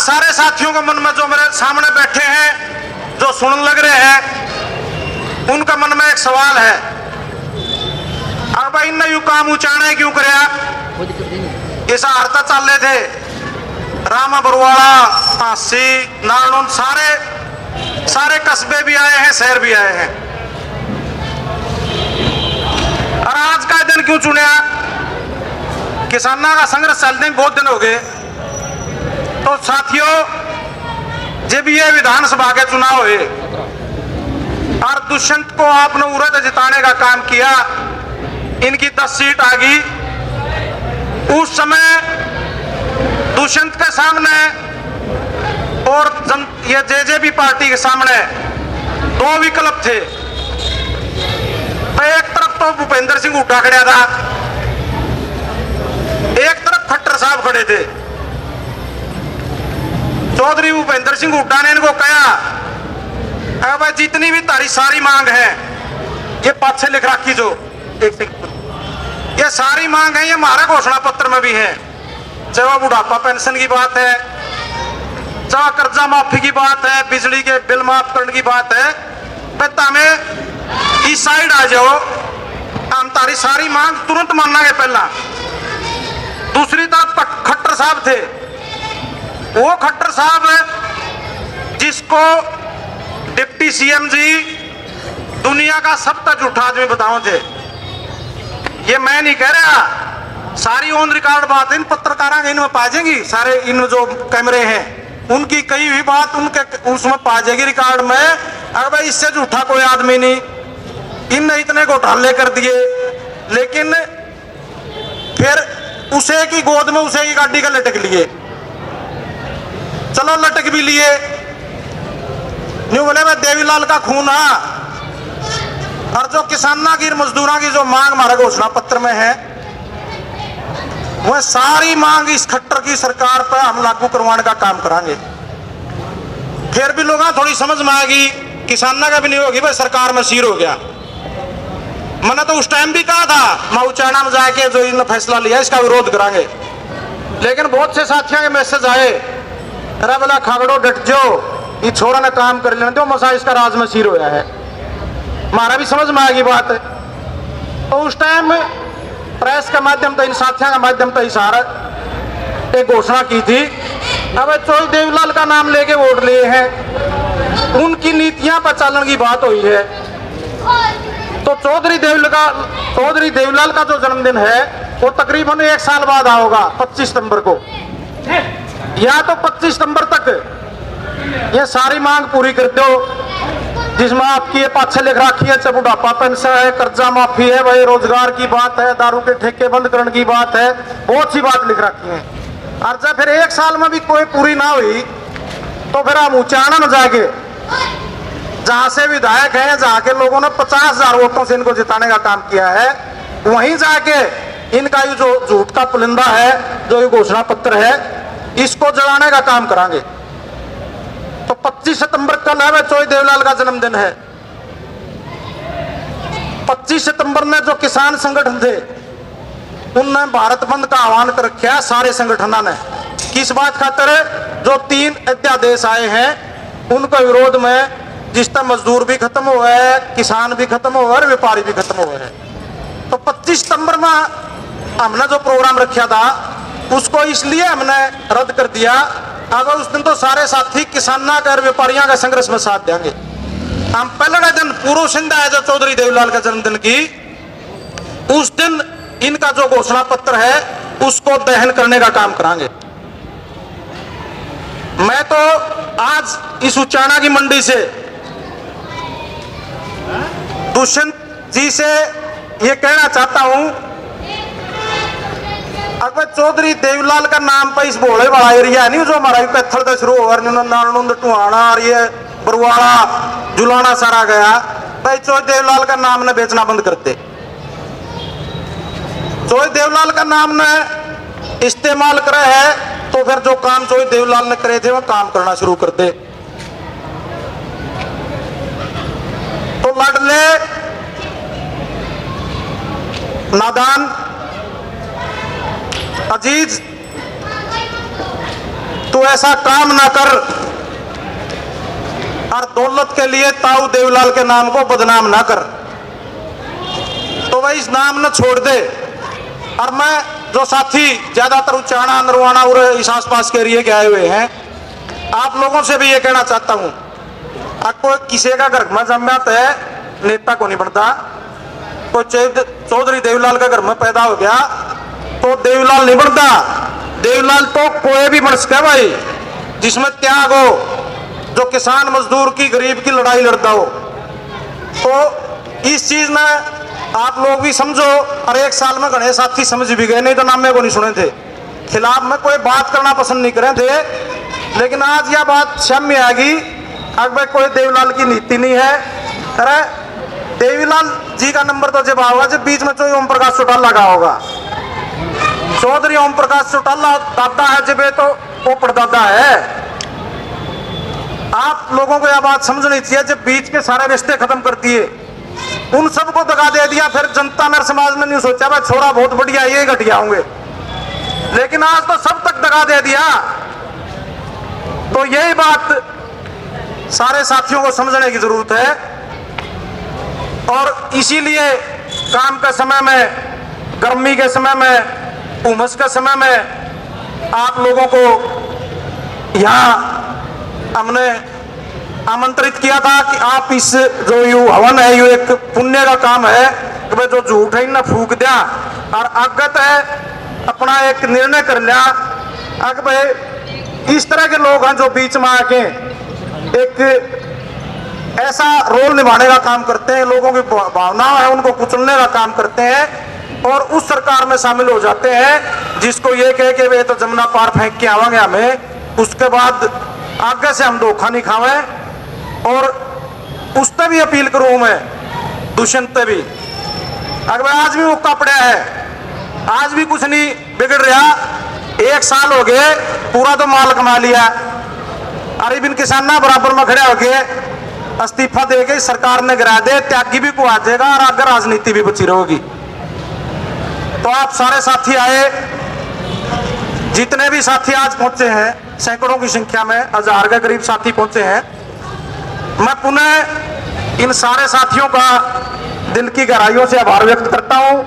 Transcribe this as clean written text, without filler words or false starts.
सारे साथियों को मन में जो मेरे सामने बैठे हैं, जो सुनने लग रहे हैं, उनका मन में एक सवाल है, अब भाई इन्हें यू काम उचाने क्यों कराया? ऐसा हरता चल रहे थे, रामा बरुवाड़ा, तासी, नारनौंद, सारे कस्बे भी आए हैं, शहर भी आए हैं। और आज का दिन क्यों चुना? किसानों का संघर्ष चलने बहुत दिन हो गए। तो साथियों, जब ये विधानसभा के चुनाव हुए और दुष्यंत को आपने उड़द जिताने का काम किया, इनकी 10 सीट आ गई। उस समय दुष्यंत के सामने और ये जेजेपी पार्टी के सामने 2 विकल्प थे। एक तरफ तो भूपेंद्र सिंह हुड्डा खड़ा था, एक तरफ खट्टर साहब खड़े थे। चौधरी भूपेंद्र सिंह हुड्डा ने इनको कहा, भाई जितनी भी तारी सारी मांग है, ये पाछे लिख रखी जो ये सारी मांग है, ये हमारे घोषणा पत्र में भी है। चाहे वो बुढ़ापा पेंशन की बात है, चाहे कर्जा माफी की बात है, बिजली के बिल माफ करने की बात है, हमें इस साइड आ जाओ, हम तारी सारी मांग तुरंत मानेंगे। पहला दूसरी तरफ खट्टर साहब थे, वो खट्टर साहब जिसको डिप्टी सीएम जी दुनिया का सबसे झूठा आदमी बताओ थे। ये मैं नहीं कह रहा, सारी ऑन रिकॉर्ड बात इन पत्रकारों के इनमें पा जाएगी, सारे इन जो कैमरे हैं उनकी कई भी बात उनके उसमें पा जाएगी रिकॉर्ड में। अरे भाई इससे झूठा कोई आदमी नहीं, इनने इतने घोटाले कर दिए, लेकिन फिर उसे की गोद में उसे की गाड़ी का लटक लिए। चलो लटक भी लिए, न्यू बोले मैं देवीलाल का खून है। और जो किसानों की मजदूरों की जो मांग हमारे घोषणा पत्र में है, वह सारी मांग इस खट्टर की सरकार पर हम लागू करवाने का काम करांगे। फिर भी लोगों थोड़ी समझ में आएगी, किसानों का भी नहीं होगी भाई सरकार में सिर हो गया। मैंने तो उस टाइम भी कहा था, मैं उचाना में जाके जो इन्होंने फैसला लिया इसका विरोध करांगे, लेकिन बहुत से साथियों के मैसेज आए, अरे बोला खागड़ो डट जाओ, ये छोरा ने काम कर लेने दो, मसा इसका राज में सिर होया है। हमारा भी समझ में आएगी बात। तो उस टाइम प्रेस के माध्यम से, इन साथियों के माध्यम से इशारा एक घोषणा की थी, अब चौधरी देवीलाल का नाम लेके वोट लिए हैं, उनकी नीतियां पर चलन की बात हुई है। तो चौधरी देवीलाल का जो जन्मदिन है वो तकरीबन 1 साल बाद होगा, 25 सितंबर को, या तो 25 सितंबर तक ये सारी मांग पूरी कर दो, जिसमें आपकी ये पाछे लिख रखी है, चाहे बुढ़ापा पेंशन है, कर्जा माफी है, भाई रोजगार की बात है, दारू के ठेके बंद करने की बात है, बहुत सी बात लिख रखी है। और जब फिर 1 साल में भी कोई पूरी ना हुई, तो फिर हम उचाना में जाके, जहां से विधायक हैं, जहां के लोगों ने 50,000 वोटों से इनको जिताने का काम किया है, वहीं जाके इनका ये जो झूठ का पुलिंदा है, जो ये घोषणा पत्र है, इसको जलाने का काम करांगे। तो 25 सितंबर कल है, चौधरी देवीलाल का जन्मदिन है। 25 सितंबर में जो किसान संगठन थे, उनने भारत बंद का आह्वान कर रखा, सारे संगठनों ने। किस बात खातिर? जो 3 अध्यादेश आए हैं उनके विरोध में, जिससे मजदूर भी खत्म हुए हैं, किसान भी खत्म हुए और व्यापारी भी खत्म हुए हैं। तो 25 सितंबर में हमने जो प्रोग्राम रखा था उसको इसलिए हमने रद्द कर दिया, अगर उस दिन तो सारे साथी किसानों का और व्यापारियों का संघर्ष में साथ देंगे। हम पहले दिन पूर्व संध्या है जो चौधरी देवीलाल का जन्मदिन की, उस दिन इनका जो घोषणा पत्र है उसको दहन करने का काम करांगे। मैं तो आज इस उचाना की मंडी से दुष्यंत जी से ये कहना चाहता हूं, अगर चौधरी देवीलाल का नाम पर इस भोले वाला एरिया नहीं, जो हमारा पैथल से शुरू हो नारनौंद टुहाना और ये बरुवाड़ा जुलाना सारा गया, भाई चौधरी देवीलाल का नाम ने बेचना बंद करते। चौधरी देवीलाल का नाम ने इस्तेमाल करे है, तो फिर जो काम चौधरी देवीलाल ने करे थे वो काम करना शुरू कर दे। तो लाडले नादान अजीज तू ऐसा काम ना कर और दौलत के लिए ताऊ देवीलाल के नाम को बदनाम ना कर। तो वह इस नाम न छोड़ दे। और मैं जो साथी ज्यादातर उच्चारणा नरवाना और इस आसपास के एरिए के आए हुए हैं, आप लोगों से भी ये कहना चाहता हूं, आपको किसी का घर में जन्मत है नेता को नहीं बनता। कोई चौधरी देवीलाल का घर में पैदा हो गया तो देवीलाल नहीं बनता। देवीलाल तो कोई भी बन सके भाई, जिसमें त्याग हो, जो किसान मजदूर की गरीब की लड़ाई लड़ता हो। तो इस चीज में आप लोग भी समझो। और एक साल में गणेश साथी समझ भी गए, नहीं तो नाम में को नहीं सुने थे, खिलाफ में कोई बात करना पसंद नहीं करे थे। लेकिन आज यह बात सामने आ गई, अगर कोई देवीलाल की नीति नहीं है। अरे देवीलाल जी का नंबर तो जब आओगा जब बीच में कोई ओम प्रकाश चौटाला लगा होगा। चौधरी ओम प्रकाश चौटाला दादा है जब, तो वो परदादा है। आप लोगों को यह बात समझनी चाहिए, जब बीच के सारे रिश्ते खत्म कर दिए, उन सबको दगा दे दिया, फिर जनता मेरे समाज में नहीं सोचा भाई छोरा बहुत बढ़िया ये घटिया होंगे, लेकिन आज तो सब तक दगा दे दिया। तो यही बात सारे साथियों को समझने की जरूरत है। और इसीलिए काम के समय में, गर्मी के समय में, उमस के समय में आप लोगों को यहाँ हमने आमंत्रित किया था कि आप इस जो यू हवन है, यू एक पुण्य का काम है कि भाई जो झूठ है ना फूक दिया और अगत है अपना एक निर्णय कर लिया। अगर भाई इस तरह के लोग हैं जो बीच में आके एक ऐसा रोल निभाने का काम करते हैं, लोगों की भावनाएं है उनको कुचलने का काम करते हैं और उस सरकार में शामिल हो जाते हैं जिसको ये कहे कि वे तो जमुना पार फेंक के आवांगे हमें, उसके बाद आगे से हम धोखा नहीं खावे। और उस पर भी अपील करूं मैं, दुष्यंत पे भी, अगर आज भी मौका पड़ा है, आज भी कुछ नहीं बिगड़ रहा। 1 साल हो गए, पूरा तो माल कमा लिया। अरे बिन किसाना बराबर में खड़े हो गए, इस्तीफा दे के सरकार ने गिरा दे, त्यागी भी को आ जाएगा और आगे राजनीति भी बची रहेगी। तो आप सारे साथी आए, जितने भी साथी आज पहुंचे हैं, सैकड़ों की संख्या में, 1000 के करीब साथी पहुंचे हैं। मैं पुनः इन सारे साथियों का दिल की गहराइयों से आभार व्यक्त करता हूं।